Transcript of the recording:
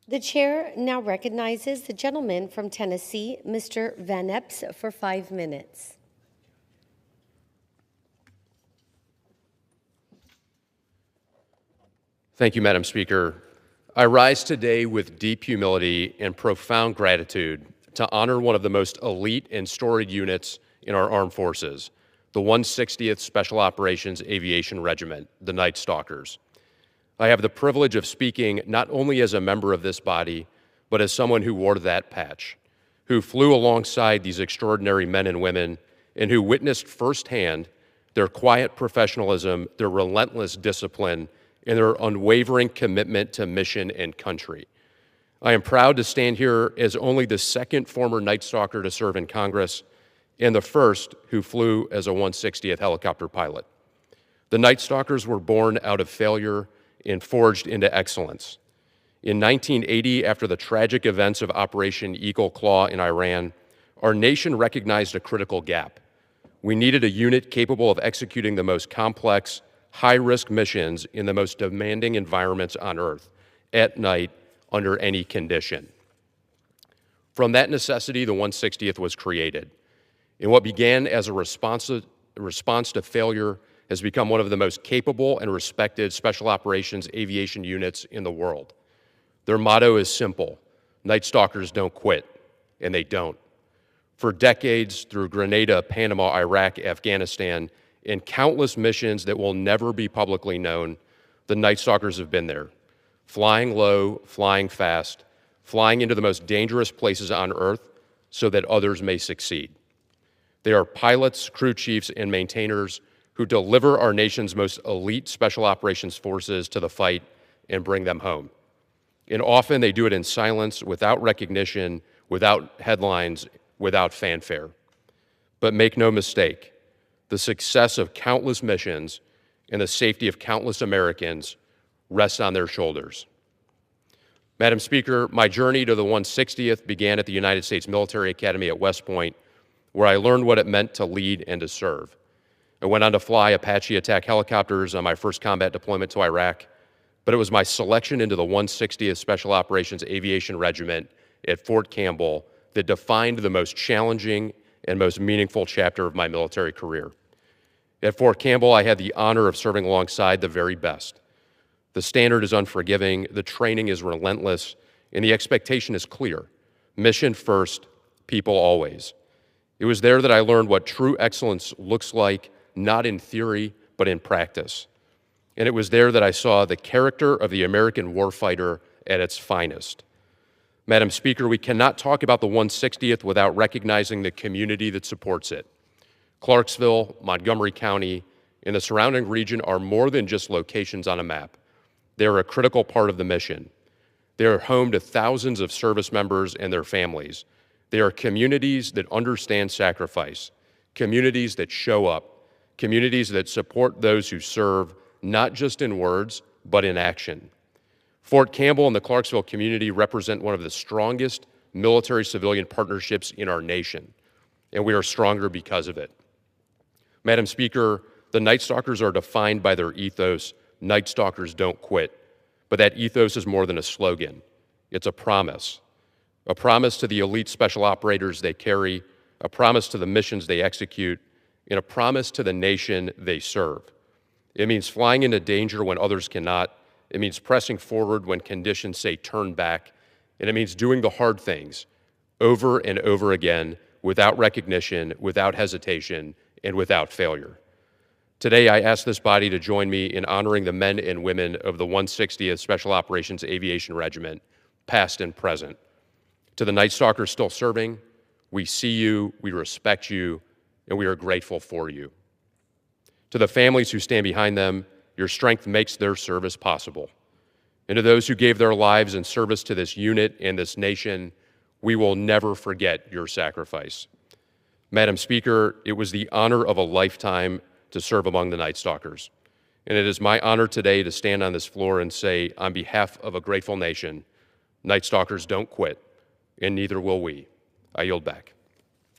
The chair now recognizes the gentleman from Tennessee, Mr. Van Epps, for 5 minutes. Thank you, Madam Speaker. I rise today with deep humility and profound gratitude to honor one of the most elite and storied units in our armed forces, the 160th Special Operations Aviation Regiment, the Night Stalkers. I have the privilege of speaking not only as a member of this body, but as someone who wore that patch, who flew alongside these extraordinary men and women, and who witnessed firsthand their quiet professionalism, their relentless discipline, and their unwavering commitment to mission and country. I am proud to stand here as only the second former Night Stalker to serve in Congress and the first who flew as a 160th helicopter pilot. The Night Stalkers were born out of failure and forged into excellence. In 1980, after the tragic events of Operation Eagle Claw in Iran, our nation recognized a critical gap. We needed a unit capable of executing the most complex, high-risk missions in the most demanding environments on Earth, at night, under any condition. From that necessity, the 160th was created. And what began as a response to failure has become one of the most capable and respected special operations aviation units in the world. Their motto is simple: Night Stalkers don't quit, and they don't. For decades, through Grenada, Panama, Iraq, Afghanistan, and countless missions that will never be publicly known, the Night Stalkers have been there, flying low, flying fast, flying into the most dangerous places on Earth so that others may succeed. They are pilots, crew chiefs, and maintainers who deliver our nation's most elite special operations forces to the fight and bring them home. And often they do it in silence, without recognition, without headlines, without fanfare. But make no mistake, the success of countless missions and the safety of countless Americans rests on their shoulders. Madam Speaker, my journey to the 160th began at the United States Military Academy at West Point, where I learned what it meant to lead and to serve. I went on to fly Apache attack helicopters on my first combat deployment to Iraq, but it was my selection into the 160th Special Operations Aviation Regiment at Fort Campbell that defined the most challenging and most meaningful chapter of my military career. At Fort Campbell, I had the honor of serving alongside the very best. The standard is unforgiving, the training is relentless, and the expectation is clear: mission first, people always. It was there that I learned what true excellence looks like, not in theory, but in practice. And it was there that I saw the character of the American warfighter at its finest. Madam Speaker, we cannot talk about the 160th without recognizing the community that supports it. Clarksville, Montgomery County, and the surrounding region are more than just locations on a map. They are a critical part of the mission. They are home to thousands of service members and their families. They are communities that understand sacrifice, communities that show up, communities that support those who serve, not just in words, but in action. Fort Campbell and the Clarksville community represent one of the strongest military-civilian partnerships in our nation, and we are stronger because of it. Madam Speaker, the Night Stalkers are defined by their ethos: Night Stalkers don't quit. But that ethos is more than a slogan. It's a promise to the elite special operators they carry, a promise to the missions they execute, and a promise to the nation they serve. It means flying into danger when others cannot. It means pressing forward when conditions say turn back. And it means doing the hard things over and over again without recognition, without hesitation, and without failure. Today, I ask this body to join me in honoring the men and women of the 160th Special Operations Aviation Regiment, past and present. To the Night Stalkers still serving, we see you, we respect you, and we are grateful for you. To the families who stand behind them, your strength makes their service possible. And to those who gave their lives in service to this unit and this nation, we will never forget your sacrifice. Madam Speaker, it was the honor of a lifetime to serve among the Night Stalkers. And it is my honor today to stand on this floor and say, on behalf of a grateful nation, Night Stalkers don't quit, and neither will we. I yield back.